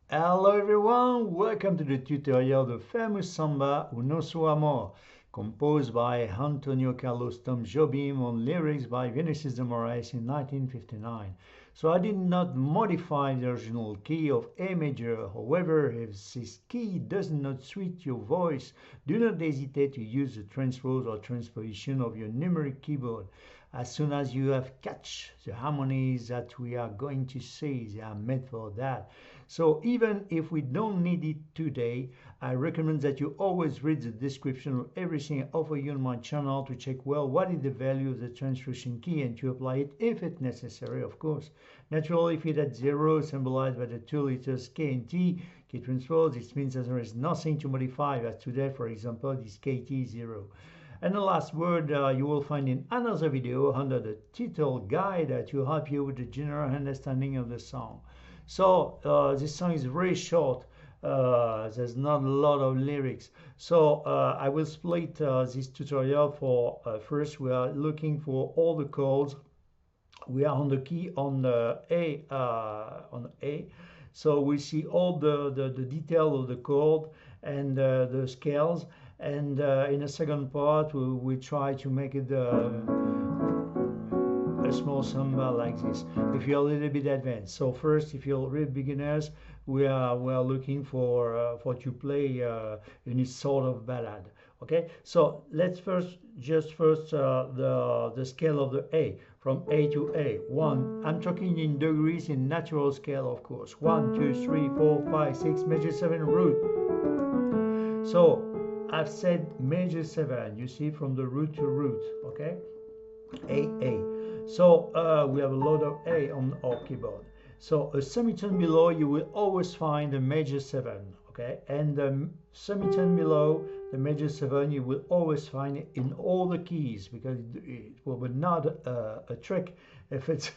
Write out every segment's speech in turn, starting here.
Hello everyone, welcome to the tutorial of the famous samba NOSSO AMOR, composed by Antonio Carlos Tom Jobim on lyrics by Vinicius de Moraes in 1959. So I did not modify the original key of A major. However, if this key does not suit your voice, do not hesitate to use the transpose or transposition of your numeric keyboard. As soon as you have catch the harmonies that we are going to see, they are made for that. So even if we don't need it today, I recommend that you always read the description of everything I offer you on my channel to check well what is the value of the transposition key and to apply it if it's necessary, of course. Naturally, if it at 0, symbolized by the two letters K and T, key transpose, it means that there is nothing to modify, as today, for example, this KT0. And the last word you will find in another video under the title guide to help you with the general understanding of the song. So this song is very short. There's not a lot of lyrics. So I will split this tutorial for first we are looking for all the chords. We are on the key on the A, So we see all the detail of the chord and the scales. And in the second part, we try to make it a small samba like this if you're a little bit advanced. So first, if you're real beginners, we are looking for to play any sort of ballad. Okay, so let's first the scale of the A, from A to A. I'm talking in degrees in natural scale, of course. 1 2 3 4 5 6 major 7 root. So I've said major 7, you see, from the root to root, okay? A. So we have a lot of A on our keyboard. So a semitone below, you will always find a major 7, okay? And the semitone below the major 7, you will always find it in all the keys, because it will be not a trick if it's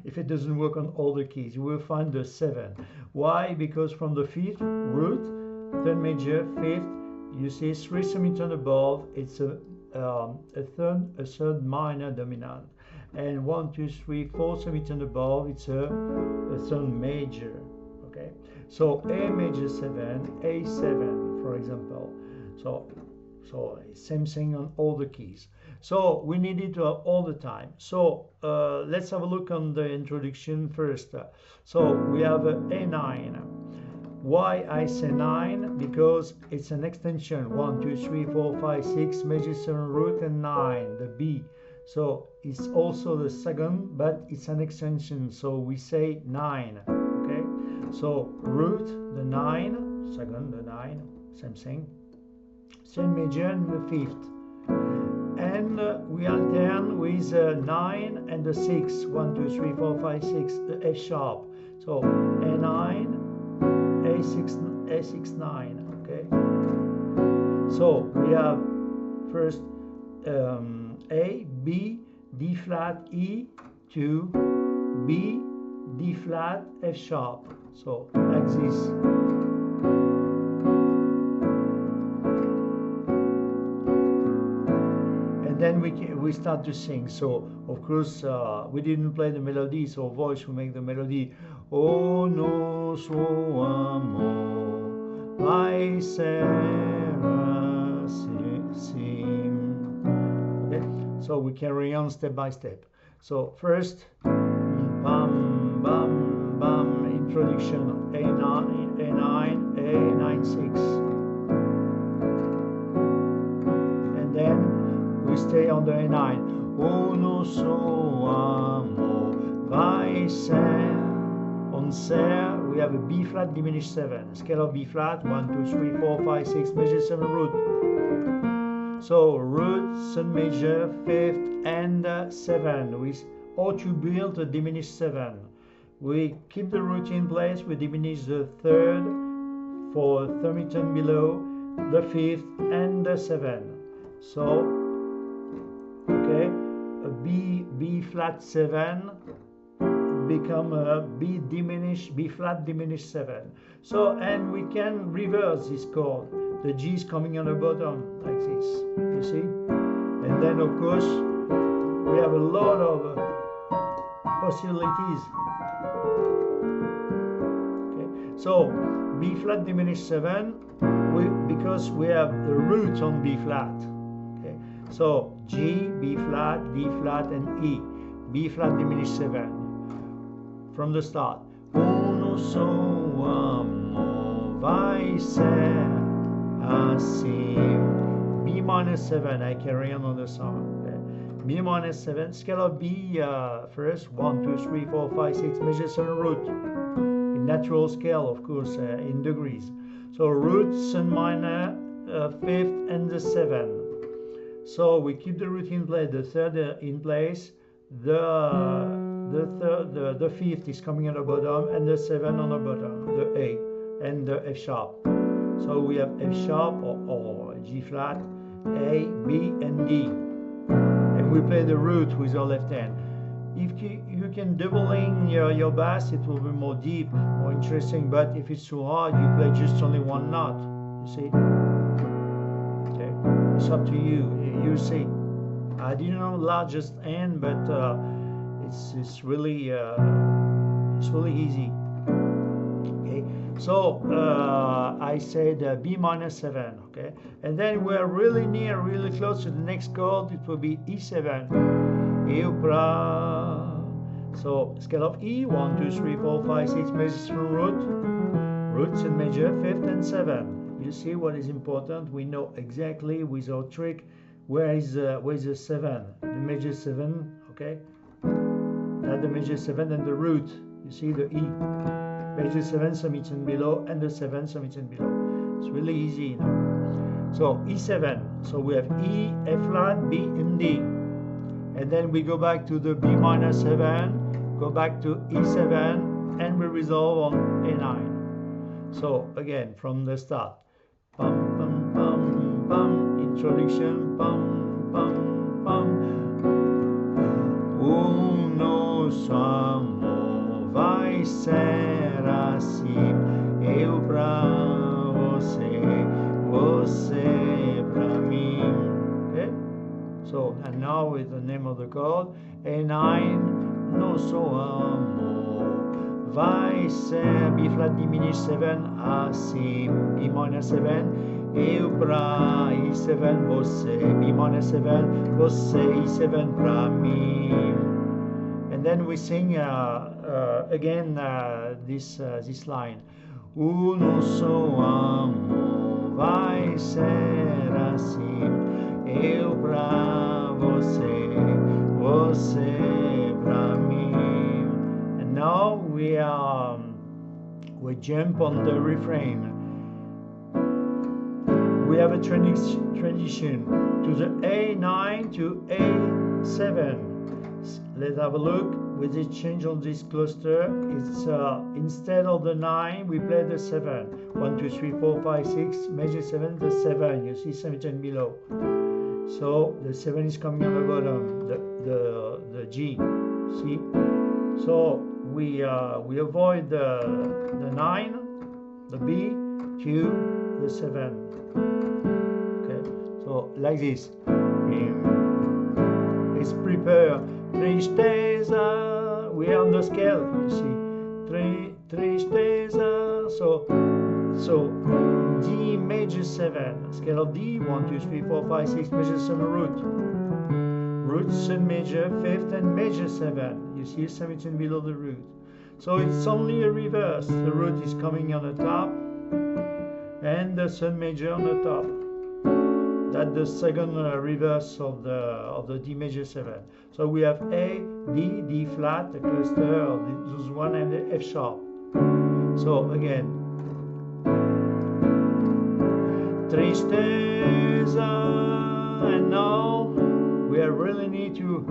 if it doesn't work on all the keys. You will find the 7. Why? Because from the 5th root, 3rd major, 5th, you see 3 semitone above, it's a third minor dominant, and 1 2 3 4 semitone above, it's a third major. Okay, so A major 7, A7, for example. So same thing on all the keys. So we need it all the time. So let's have a look on the introduction first. So we have A9. Why I say 9? Because it's an extension. 1 2 3 4 5 6 major 7 root and 9, the B. So it's also the second, but it's an extension, so we say 9. Okay, so root the 9, second the 9, same thing, third major and the 5th, and we alternate with 9 and the 6. 1 2 3 4 5 6, the F sharp. So A9, A6 9. Okay, so we have first A, B, D flat, E to B, D flat, F sharp. So like this. And then we start to sing. So of course we didn't play the melody, so voice will make the melody. Oh nosso amor, vai ser assim. Okay, so we carry on step by step. So first, bam bam bam, introduction, A9, A9 6, and then we stay on the A9. Oh nosso amor, vai ser. On ser, we have a B flat diminished 7, scale of B flat, 1 2 3 4 5 6 major 7 root. So root, third major, 5th, and 7. Or to build a diminished 7, we keep the root in place, we diminish the 3rd for semitone below, the 5th, and the 7. So okay, a B flat 7 become a B flat diminished 7. So, and we can reverse this chord. The G is coming on the bottom like this, you see? And then of course we have a lot of possibilities. Okay, So B flat diminished 7, because we have the root on B flat. Okay, so G, B flat, D flat, and E. B flat diminished 7 from the start. Uno so amo vai ser assim. B minus 7, I carry on the song. Okay. B minus 7, scale of B first, 1, 2, 3, 4, 5, 6, measure 7 root. In natural scale, of course, in degrees. So root, sun minor, 5th, and the 7. So we keep the root in place, the 3rd in place, the 5th is coming at the bottom, and the 7 on the bottom, the A, and the F sharp. So we have F sharp or G flat, A, B, and D. And we play the root with our left hand. If you can doubling your bass, it will be more deep, more interesting. But if it's too hard, you play just only one note. You see? Okay, it's up to you. You see. I didn't know largest hand, but it's really easy. Okay, so I said B minus 7. Okay, and then we're really near, really close to the next chord. It will be E7. So scale of E, 1, 2, 3, 4, 5, 6 measures through root, roots in major, 5th and 7. You see what is important? We know exactly with our trick where is the 7, the major 7. Okay, that's the major 7 and the root. You see the E, major 7 summation below, and the 7 summation below. It's really easy, you know. So E7. So we have E, F flat, B, and D. And then we go back to the B minor 7, go back to E7, and we resolve on A9. So again, from the start. Pum, pum, pum, pum, introduction, pum, pum, pum. O nosso amor vai ser assim, eu pra você, você pra mim. Okay? So, and now with the name of the chord, A9, nosso amor vai ser B flat diminished 7, assim, B minor 7, eu pra E7, você, B minor 7, você, E7 pra mim. And then we sing again this line. O nosso amor vai ser assim, eu pra você, você pra mim. And now we jump on the refrain. We have a transition to the A9 to A7. Let's have a look with the change on this cluster. It's instead of the 9, we play the 7. 1, 2, 3, 4, 5, 6, major 7, the 7. You see 7 below. So the 7 is coming on the bottom, the G. See? So we avoid the 9, the B, to the 7. Okay, so like this. Let's prepare. Tristeza. We are on the scale. You see, tristeza. So D major 7. Scale of D. 1, 2, 3, 4, 5, 6 major 7 root. Root 7 major 5th and major 7. You see 17 below the root. So it's only a reverse. The root is coming on the top, and the 7 major on the top. That's the second reverse of the D major 7. So we have A, D, D flat, the cluster of those one, and the F sharp. So again, tristeza, and now we really need to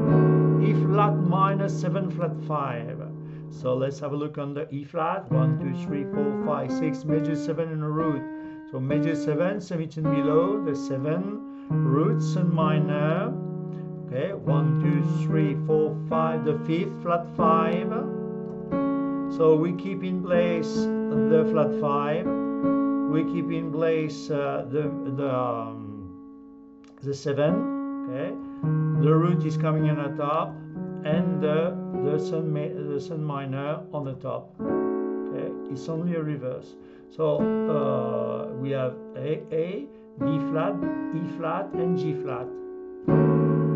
E flat minor 7 flat 5. So let's have a look on the E flat. 1, 2, 3, 4, 5, 6, major 7 in a root. So major 7, 17 below, the 7, roots and minor. Okay, 1, 2, 3, 4, 5, the 5th, flat 5. So we keep in place the flat 5. We keep in place the 7. Okay, the root is coming on the top, and the sun minor on the top. Okay, Okay, it's only a reverse. So we have A, D flat, E flat, and G flat.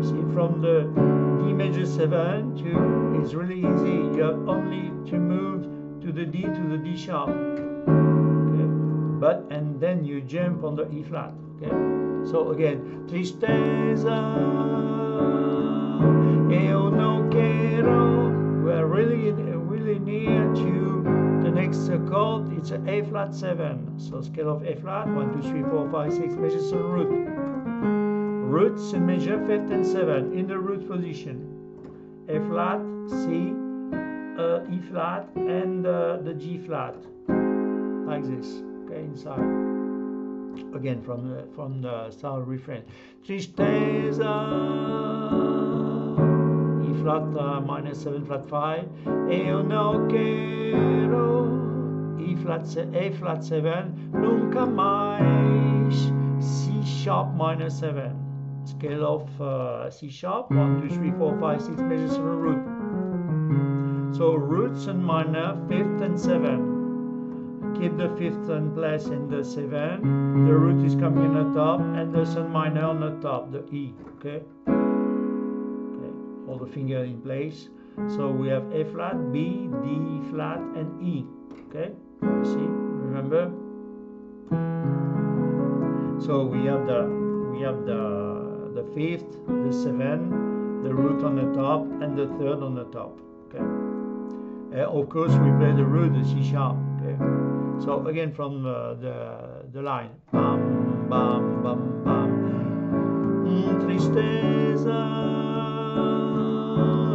See, from the D major 7 to, it's really easy. You have only to move to the D to the D sharp. Okay, but and then you jump on the E flat. Okay, so again, tristeza, eu não quero. We're really near to the next chord. It's an A flat 7. So scale of A flat 1, 2, 3, 4, 5, 6 measures on root. Roots and measure 5th and 7 in the root position. A flat, C, E flat, and the G flat, like this. Okay, inside. Again from the style refrain. Tristeza, E flat minor 7 flat 5. Eu não quero. A flat 7. Nunca mais. C sharp minor 7. Scale of C sharp 1, 2, 3, 4, 5, 6 measures on a root. So roots and minor 5th and 7. Keep the 5th and place in the 7. The root is coming on the top and the sun minor on the top, the E. Okay. Okay. Hold the finger in place. So we have A flat, B, D flat, and E. Okay. You see? Remember? So we have the 5th, the 7, the root on the top, and the 3rd on the top. Okay. Of course, we play the root, the C sharp. Okay. So again from the line, bam, bam, bam, bam. Tristeza,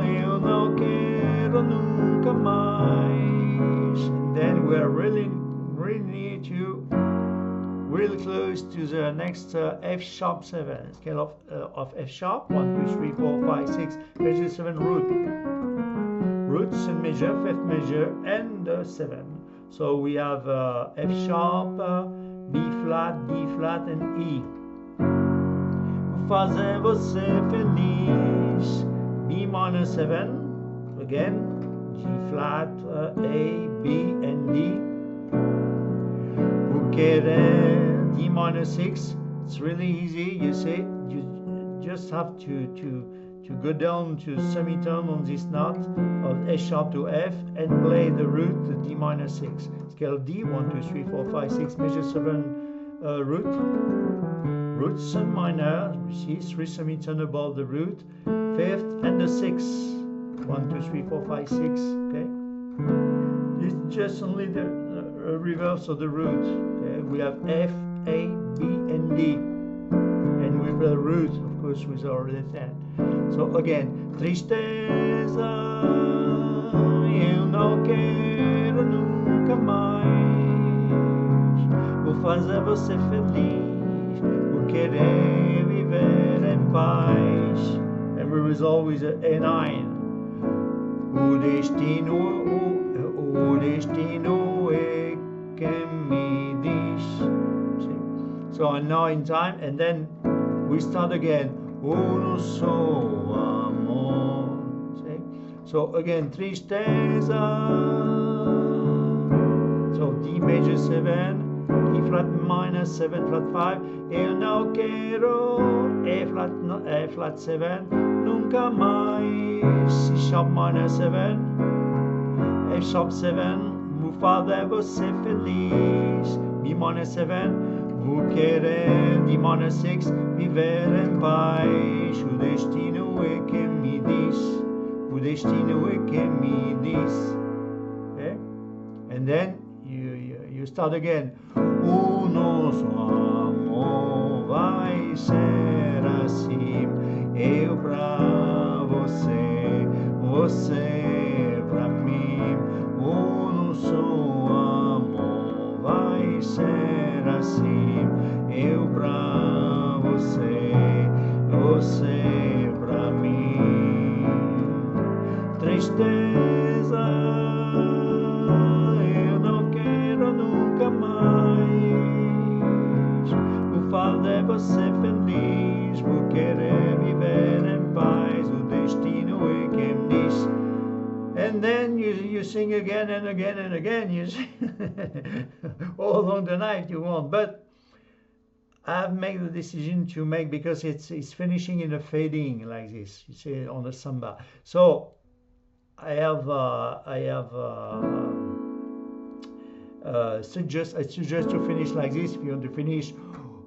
eu não quero nunca mais. And then we are really near to. Real close to the next F sharp 7 scale of F sharp 1, 2, 3, 4, 5, 6 measure 7 root. Roots and measure 5th measure and 7. So we have F sharp, B flat, D flat, and E. Fazer você feliz. B minor 7 again. G flat, A, B, and D. D minor 6. It's really easy. You see, you just have to go down to semitone on this knot of A sharp to F and play the root, the D minor 6. Scale D 1, 2, 3, 4, 5, 6 measure 7 root. Roots and minor. You see 3 semitone above the root. 5th and the 6th. 1, 2, 3, 4, 5, 6. Okay. It's just only the reverse of the root. Okay, we have F, A, B, and D, and with the root, of course, with already 10. So again, tristeza, eu não quero nunca mais. Vou fazer você feliz, vou querer viver em paz. And we resolve with a A9. O destino é que me diz. So and now in time, and then we start again. O nosso amor. See? So again, tristeza. So D major 7, E flat minor 7 flat 5. Eu não quero. A flat 7. Nunca mais. C sharp minor 7. F sharp 7. Vou fazer você feliz. B minor 7. Vou querer. D minor 6. Viver em paz. O destino é que me diz. O destino é que me diz. Okay? And then you start again. O nosso amor vai ser assim. Eu pra você, você pra mim. O nosso amor vai ser assim. Eu pra você, você pra mim. Tristeza, eu não quero nunca mais. Vou fazer você feliz, vou querer viver em paz. O destino é quem diz. And sing again and again and again, you see, all along the night you want. But I've made the decision to make, because it's finishing in a fading like this, you see, on the samba. So I suggest to finish like this. If you want to finish,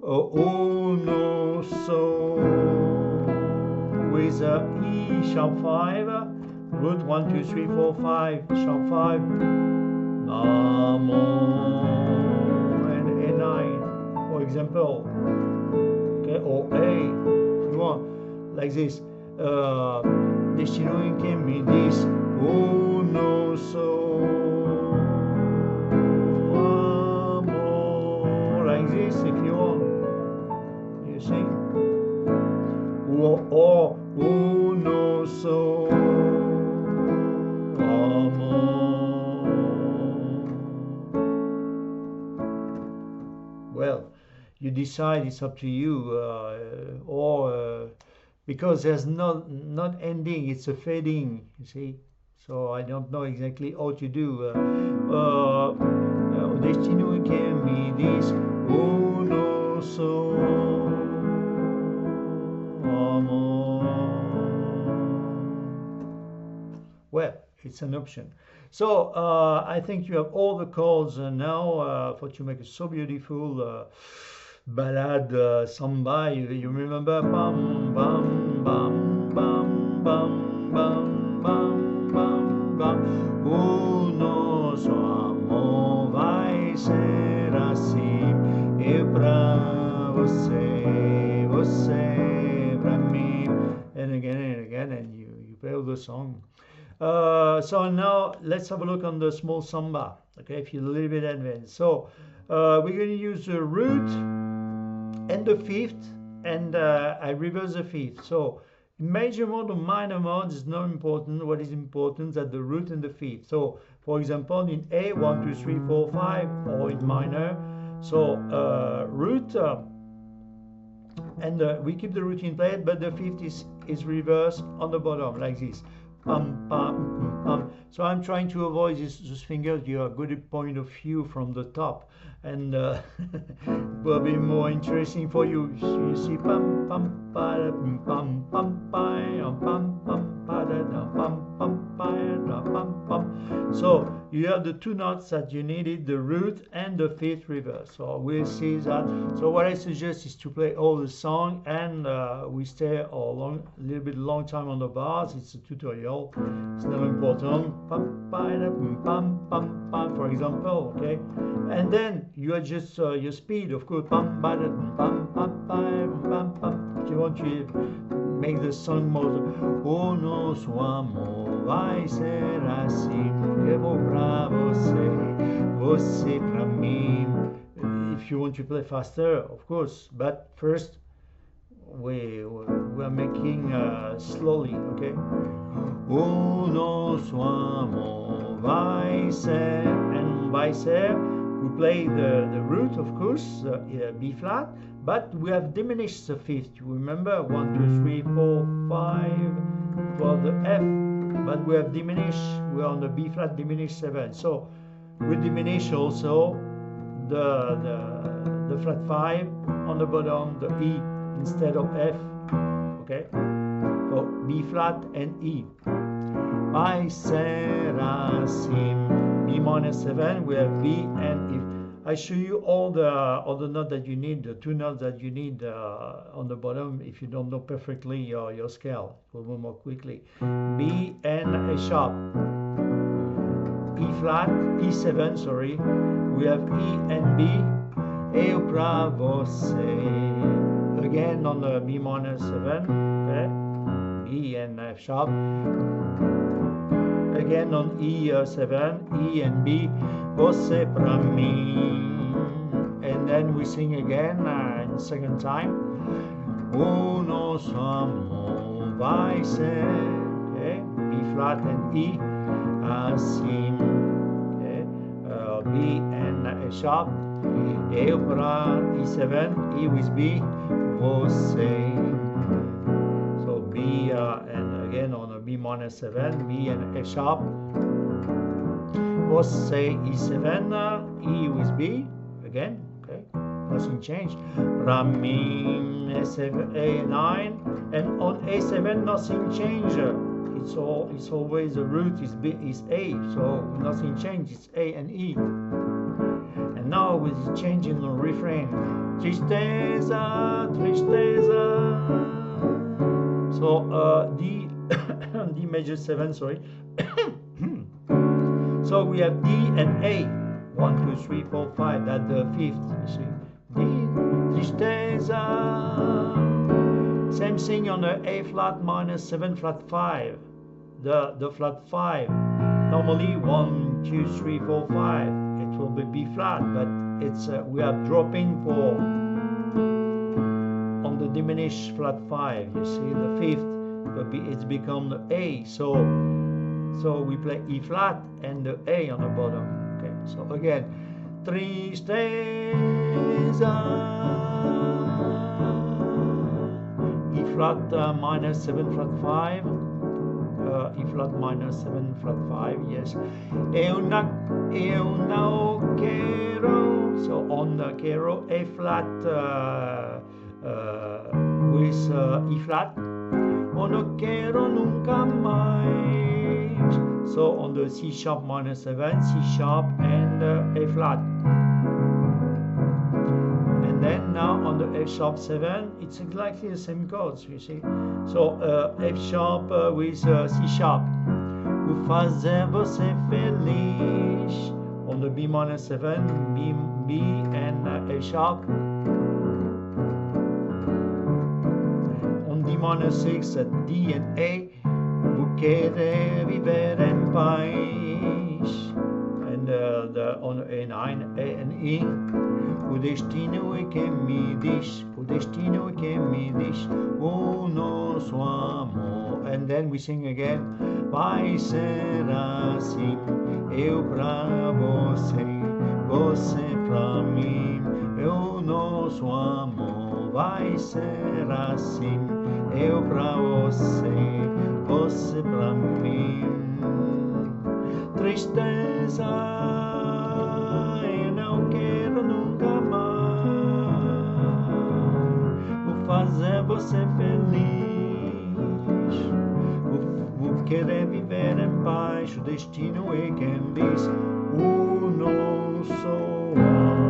oh no, so with E sharp 5, root 1 2 3 4 5 sharp 5, and A9, for example, okay, or A if you want, like this. Destino in che mi dis, oh no, so amor, like this if you want, you see, or oh no, so amor. Well, you decide, it's up to you, or because there's not ending, it's a fading, you see. So I don't know exactly how to do. Destino che mi dis, oh no, so amor. Well, it's an option. So I think you have all the chords now for to make it so beautiful. Ballade, samba, you remember? Bam, bam, bam, bam, bam, bam, bam, bam, bam. Oh, nosso amor vai ser assim. Eu pra você, você pra mim. And again, and you play the song. So now let's have a look on the small samba. Okay, if you're a little bit advanced. So we're going to use the root and the fifth, and I reverse the fifth. So major mode or minor mode is not important. What is important is that the root and the fifth. So for example, in A, 1 2 3 4 5, or in minor, so root, and we keep the root in place, but the fifth is reversed on the bottom like this. Pum, pum, pum. So I'm trying to avoid these fingers. You have a good point of view from the top, and will be more interesting for you. You see, pum pum pa pum pum pum pum pum pum pa pum pum pum pum. So you have the two notes that you needed, the root and the fifth reverse. So we'll see that. So what I suggest is to play all the song, and we stay a little bit long time on the bars. It's a tutorial. It's not important. Pum pum pum pum pum, for example. Okay, and then you adjust your speed, of course. Pum pum pum pum pum pum. If you want to make the song more, oh nosso amor vai ser assim, eu vou pra você, você pra mim. If you want to play faster, of course, but first we are making slowly, okay? O nosso amor vai ser, and by ser we play the root, of course, B flat, but we have diminished the fifth. You remember 1 2 3 4 5 for the F, but we have diminished. We're on the B flat diminished 7. So we diminish also the flat 5 on the bottom, the E instead of F. Okay, so B flat and E. Vai ser assim. B minor 7, we have B and if. I show you all the notes that you need, the two notes that you need on the bottom. If you don't know perfectly your scale, we'll move more quickly. B and A sharp, E flat, E7, sorry. We have E and B. Eu pra você. Again on the B minor 7, okay. B and F sharp. Again on E7, E and B, você pra mim. And then we sing again in second time. O nosso amor vai ser, okay, B flat and E, assim, okay, B and A sharp. Eu pra E7, E with B, você. B and again on a B minor 7, B and A sharp, Você E7, E with B again, okay, nothing changed. Pra mim A7, A9, and on A7 nothing changed. It's always the root is B is A, so nothing changed. It's A and E. And now with the change in the refrain, tristeza, tristeza. So D D major 7, sorry. So we have D and A. 1, 2, 3, 4, 5. That's the fifth. You see, D, tristeza. Same thing on the A flat minor 7 flat 5. The flat 5. Normally 1, 2, 3, 4, 5. It will be B flat, but it's we are dropping for on the diminished flat 5. You see, the fifth, it's become the A. So we play E flat and the A on the bottom. Okay, so again, tristeza, E flat minor 7 flat 5, E flat minor 7 flat 5, yes. Eu não quero, so on the quero, A flat with E flat. Oh, no quiero nunca mais. So on the C sharp minor 7, C sharp and A flat. And then now on the F sharp 7, it's exactly the same chords, you see. So F sharp with C sharp. O fazer você feliz. On the B minor 7, B and A sharp. D minor 6, D and A, o querer viver em paz. And on A9, A and E, o destino é que me diz, o destino é que me diz, o nosso amor. And then we sing again, vai ser assim, eu pra você, você pra mim, o nosso amor. Vai ser assim, eu pra você, você pra mim. Tristeza, eu não quero nunca mais. Vou fazer você feliz. Vou querer viver em paz. O destino é quem diz o nosso amor.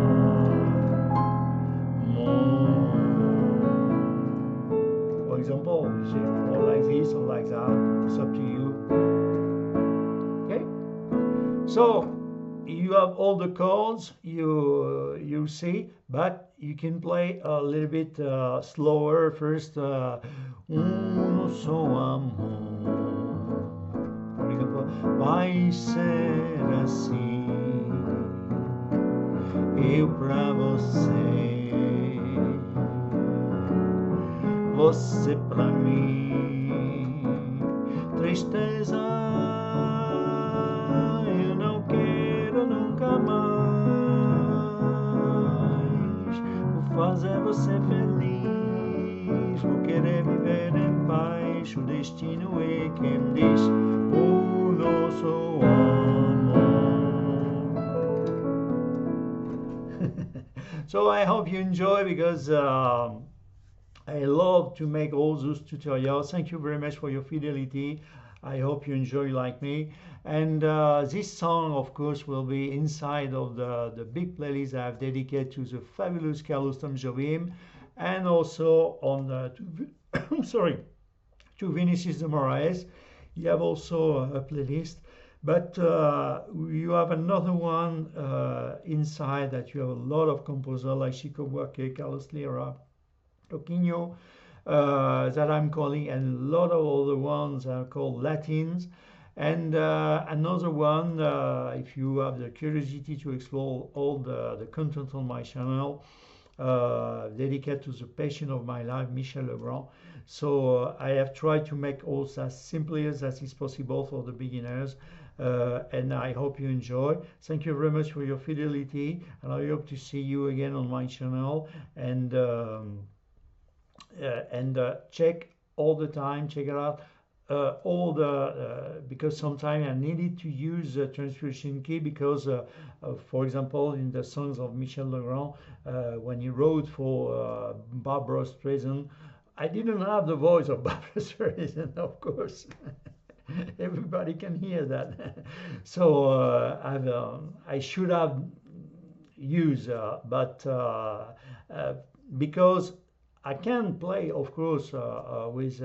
For example, you see, or like this or like that, it's up to you. Okay, so you have all the chords you see, but you can play a little bit slower first. Nosso amor, for example, vai ser assim, eu pra você, você pra mim. Tristeza, eu não quero nunca mais. Vou fazer você feliz, vou querer viver em paz. O destino é quem diz o nosso amor. So I hope you enjoy, because I love to make all those tutorials. Thank you very much for your fidelity. I hope you enjoy like me. And this song, of course, will be inside of the big playlist I have dedicated to the fabulous Carlos Tom Jobim, and also on the sorry, to Vinicius de Moraes. You have also a playlist, but you have another one inside that you have a lot of composers like Chico Buarque, Carlos Lira, Toquinho, that I'm calling, and a lot of other ones are called Latins. And another one, if you have the curiosity to explore all the content on my channel, dedicated to the passion of my life, Michel Legrand. So I have tried to make all as simply as is possible for the beginners. And I hope you enjoy. Thank you very much for your fidelity, and I hope to see you again on my channel. And check all the time, check it out, all the because sometimes I needed to use the transposition key because, for example, in the songs of Michel Legrand, when he wrote for Barbara Streisand, I didn't have the voice of Barbara Streisand, of course. Everybody can hear that. So I should have used, but because I can play, of course, with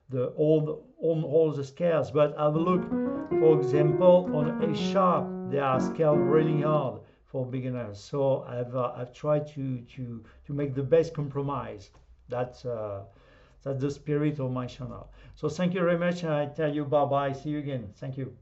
the on all the scales. But have a look, for example, on A sharp, they are scaled really hard for beginners. So I've tried to make the best compromise. That's the spirit of my channel. So thank you very much, and I tell you bye bye. See you again. Thank you.